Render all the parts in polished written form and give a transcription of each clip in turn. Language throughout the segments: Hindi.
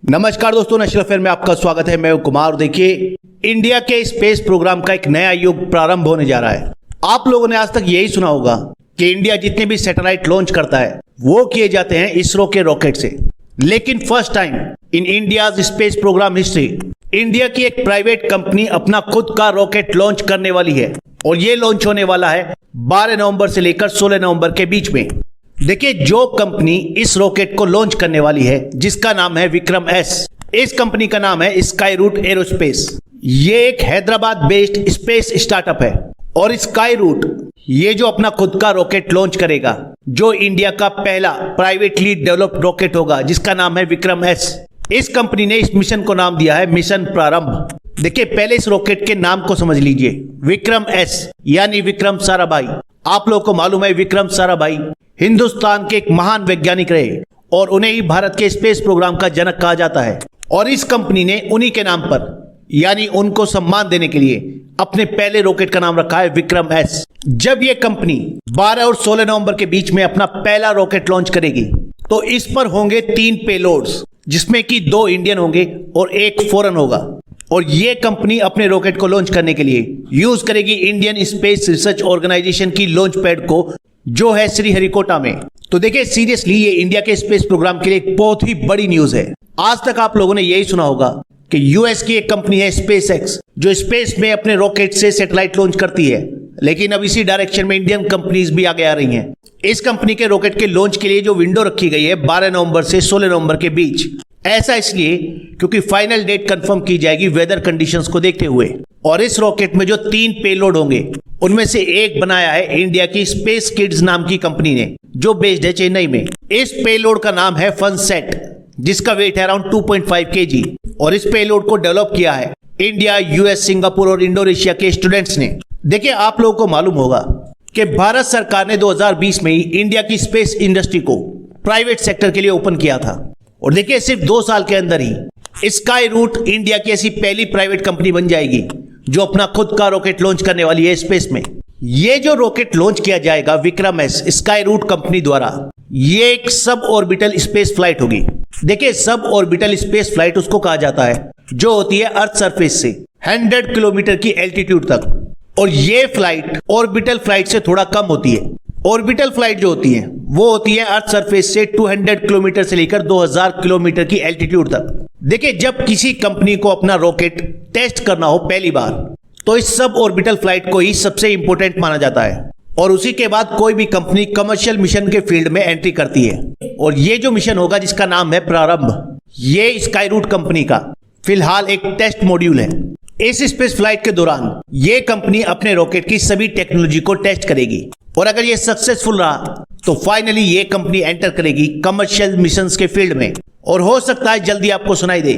नमस्कार दोस्तों, नेशनल अफेयर में आपका स्वागत है। मैं हूं कुमार। देखिए, इंडिया के स्पेस प्रोग्राम का एक नया युग प्रारंभ होने जा रहा है। आप लोगों ने आज तक यही सुना होगा कि इंडिया जितने भी सैटेलाइट लॉन्च करता है वो किए जाते हैं इसरो के रॉकेट से। लेकिन first time in India's space programme history India की एक प्राइवेट कंपनी अपना खुद का रॉकेट लॉन्च करने वाली है और ये लॉन्च होने वाला है 12 नवंबर से लेकर 16 नवंबर के बीच में। देखिए, जो कंपनी इस रॉकेट को लॉन्च करने वाली है जिसका नाम है विक्रम एस, इस कंपनी का नाम है स्काई रूट एरोस्पेस। ये एक हैदराबाद बेस्ड स्पेस स्टार्टअप है और स्काई रूट ये जो अपना खुद का रॉकेट लॉन्च करेगा, जो इंडिया का पहला प्राइवेटली डेवलप्ड रॉकेट होगा जिसका नाम है विक्रम एस। इस कंपनी ने इस मिशन को नाम दिया है मिशन प्रारंभ। देखिए, पहले इस रॉकेट के नाम को समझ लीजिए। विक्रम एस यानी विक्रम साराभाई। आप लोगों को मालूम है विक्रम साराभाई हिंदुस्तान के एक महान वैज्ञानिक रहे और उन्हें ही भारत के स्पेस प्रोग्राम का जनक कहा जाता है। और इस कंपनी ने उन्हीं के नाम पर यानी उनको सम्मान देने के लिए अपने पहले रॉकेट का नाम रखा है विक्रम एस। जब यह कंपनी 12 और 16 नवंबर के बीच में अपना पहला रॉकेट लॉन्च करेगी तो इस पर होंगे 3 पेलोड्स, जिसमें कि 2 इंडियन होंगे और 1 फॉरेन होगा। और ये कंपनी अपने रॉकेट को लॉन्च करने के लिए यूज करेगी इंडियन स्पेस रिसर्च ऑर्गेनाइजेशन की लॉन्च पैड को, जो है श्रीहरिकोटा में। तो देखिए, सीरियसली ये इंडिया के स्पेस प्रोग्राम के लिए एक बहुत ही बड़ी न्यूज है। आज तक आप लोगों ने यही सुना होगा कि यूएस की एक कंपनी है स्पेस एक्स, जो स्पेस में अपने रॉकेट से सैटेलाइट लॉन्च करती है। लेकिन अब इसी डायरेक्शन में इंडियन कंपनीज भी आगे आ रही हैं। इस कंपनी के रॉकेट के लॉन्च के लिए जो विंडो रखी गई है 12 नवंबर से 16 नवंबर के बीच, ऐसा इसलिए क्योंकि फाइनल डेट कंफर्म की जाएगी वेदर कंडीशंस को देखते हुए। और इस रॉकेट में जो 3 पेलोड होंगे उनमें से एक बनाया है इंडिया की स्पेस किड्स नाम की कंपनी ने, जो बेस्ड है चेन्नई में। इस पेलोड का नाम है फनसेट, जिसका वेट है अराउंड 2.5 kg। और इस पेलोड को डेवलप किया है इंडिया, यूएस, सिंगापुर और इंडोनेशिया के स्टूडेंट्स ने। देखिए, आप लोगों को मालूम होगा कि भारत सरकार ने 2020 में ही इंडिया की स्पेस इंडस्ट्री को प्राइवेट सेक्टर के लिए ओपन किया था। और देखिए, सिर्फ 2 साल के अंदर ही स्काई रूट इंडिया की ऐसी पहली प्राइवेट कंपनी बन जाएगी जो अपना खुद का रॉकेट लॉन्च करने वाली है स्पेस में। ये जो रॉकेट लॉन्च किया जाएगा Vikram S Skyroot company द्वारा, ये एक सब ऑर्बिटल स्पेस फ्लाइट होगी। देखिए, सब ऑर्बिटल स्पेस फ्लाइट उसको कहा जाता है जो होती है अर्थ सरफेस से 100 किलोमीटर की एल्टीट्यूड तक। और ये फ्लाइट ऑर्बिटल फ्लाइट से थोड़ा कम होती है। ऑर्बिटल फ्लाइट जो होती है वो होती है अर्थ सरफेस से 200 किलोमीटर से लेकर 2000 किलोमीटर की एल्टीट्यूड तक। देखिए, जब किसी कंपनी को अपना रॉकेट टेस्ट करना हो पहली बार, तो इस सब ऑर्बिटल फ्लाइट को ही सबसे इंपॉर्टेंट माना जाता है। और उसी के बाद कोई भी कंपनी कमर्शियल मिशन के फील्ड में एंट्री करती है। और ये जो मिशन होगा जिसका नाम है प्रारंभ, ये स्काई रूट कंपनी का फिलहाल एक टेस्ट मॉड्यूल है। इस स्पेस फ्लाइट के दौरान ये कंपनी अपने रॉकेट की सभी टेक्नोलॉजी को टेस्ट करेगी और अगर ये सक्सेसफुल रहा तो फाइनली ये कंपनी एंटर करेगी कमर्शियल मिशंस के फील्ड में। और हो सकता है जल्दी आपको सुनाई दे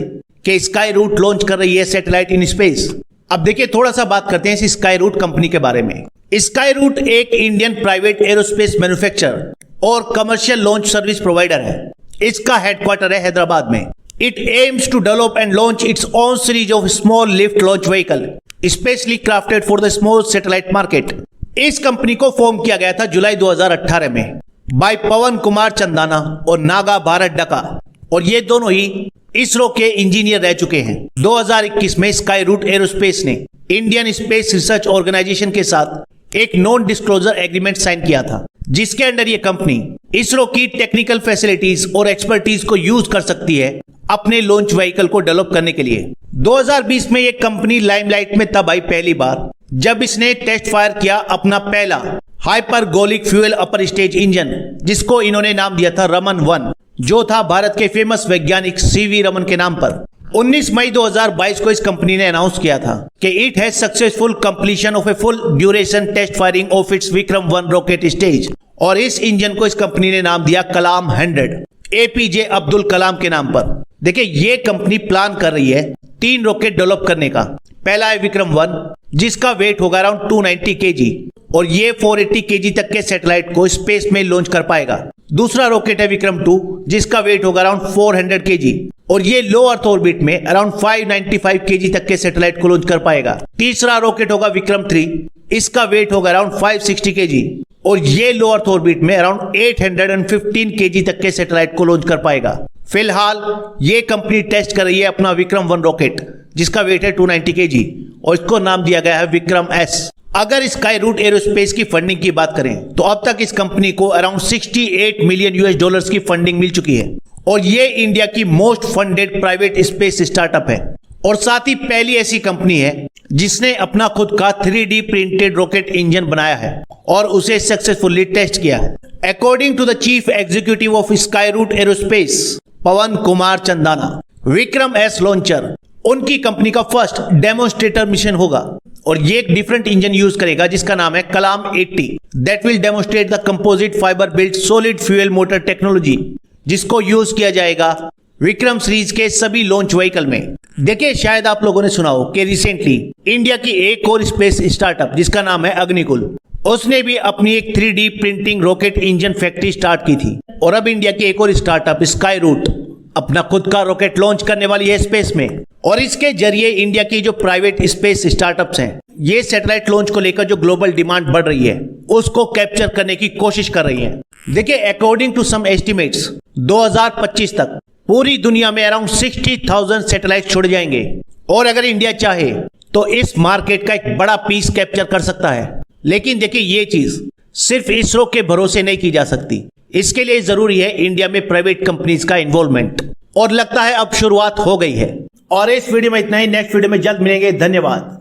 कि स्काई रूट लॉन्च कर रही है सैटेलाइट इन स्पेस। अब देखिए, थोड़ा सा बात करते हैं इस स्काई रूट कंपनी के बारे में। स्काई रूट एक इंडियन प्राइवेट एरोस्पेस मैन्युफैक्चरर और कमर्शियल लॉन्च सर्विस प्रोवाइडर है। इसका हेडक्वार्टर है हैदराबाद में। It aims to develop and launch its own series of small lift launch vehicle, especially crafted for the small satellite market. इस कंपनी को फॉर्म किया गया था जुलाई 2018 में बाय पवन कुमार चंदाना और नागा भारत डका, और ये दोनों ही इसरो के इंजीनियर रह चुके हैं। 2021 में स्काई रूट एरोस्पेस ने इंडियन स्पेस रिसर्च ऑर्गेनाइजेशन के साथ एक नॉन डिस्क्लोजर एग्रीमेंट साइन किया था, जिसके अंडर ये कंपनी इसरो की टेक्निकल फैसिलिटीज और एक्सपर्टीज को यूज कर सकती है अपने लॉन्च व्हीकल को डेवलप करने के लिए। 2020 में ये कंपनी लाइमलाइट में तब आई पहली बार जब इसने टेस्ट फायर किया अपना पहला hypergolic fuel upper stage engine, जिसको इन्होंने नाम दिया था रमन 1, जो था भारत के फेमस वैज्ञानिक सीवी रमन के नाम पर। 19 मई 2022 को इस कंपनी ने अनाउंस किया था कि it has successful completion of a full duration test firing of its Vikram 1 rocket stage. और इस इंजन को इस कंपनी ने नाम दिया कलाम 100, एपीजे अब्दुल कलाम के नाम पर। देखिए, ये कंपनी प्लान कर रही है 3 रॉकेट डेवलप करने का। पहला है विक्रम 1, जिसका वेट होगा अराउंड 290 kg और ये 480 kg तक के सैटेलाइट को स्पेस में लॉन्च कर पाएगा। दूसरा रॉकेट है विक्रम 2, जिसका वेट होगा अराउंड 400 kg और ये लो अर्थ ऑर्बिट में अराउंड 595 kg तक के सैटेलाइट को लॉन्च कर पाएगा। तीसरा रॉकेट होगा विक्रम 3, इसका वेट होगा अराउंड 560 kg और ये लो अर्थ ऑर्बिट में अराउंड 815 kg तक के सैटेलाइट को लॉन्च कर पाएगा। फिलहाल ये कंपनी टेस्ट कर रही है अपना विक्रम-1 रॉकेट, जिसका वेट है 290 kg और इसको नाम दिया गया है विक्रम एस। अगर स्काई रूट एरोस्पेस की फंडिंग की बात करें तो अब तक इस कंपनी को अराउंड 68 मिलियन US डॉलर्स की फंडिंग मिल चुकी है और ये इंडिया की most funded private space startup है और साथ ही पहली ऐसी कंपनी है जिसने अपना खुद का 3D प्रिंटेड रॉकेट इंजन बनाया है और उसे सक्सेसफुली टेस्ट किया है। According to the chief executive of Skyroot aerospace Pawan Kumar Chandana, Vikram S launcher उनकी कंपनी का फर्स्ट डेमोन्स्ट्रेटर मिशन होगा और ये एक डिफरेंट इंजन यूज करेगा जिसका नाम है कलाम 80 that will demonstrate the composite fibre built solid fuel motor technology, जिसको यूज किया जाएगा विक्रम सीरीज के सभी लॉन्च व्हीकल में। देखिए, शायद आप लोगों ने सुना हो कि रिसेंटली इंडिया की एक और स्पेस स्टार्टअप जिसका नाम है अग्निकुल, उसने भी अपनी एक 3D printing rocket engine factory start की थी और अब इंडिया की एक और स्टार्टअप स्काई रूट अपना खुद का रॉकेट लॉन्च करने वाली है स्पेस में और इसके जरिए इंडिया की जो प्राइवेट स्पेस स्टार्टअप्स हैं ये सैटेलाइट लॉन्च को लेकर जो ग्लोबल डिमांड बढ़ रही है उसको कैप्चर करने की कोशिश कर रही हैं। देखिए, अकॉर्डिंग टू सम एस्टिमेट्स 2025 तक पूरी दुनिया में अराउंड 60,000 सैटेलाइट छोड़े जाएंगे और अगर इंडिया चाहे तो इस मार्केट का एक बड़ा पीस कैप्चर कर सकता है। लेकिन देखिए, ये चीज सिर्फ इसरो के भरोसे नहीं की जा सकती, इसके लिए जरूरी है इंडिया में प्राइवेट कंपनीज का इन्वॉल्वमेंट और लगता है अब शुरुआत हो गई है। और इस वीडियो में इतना ही, नेक्स्ट वीडियो में जल्द मिलेंगे। धन्यवाद।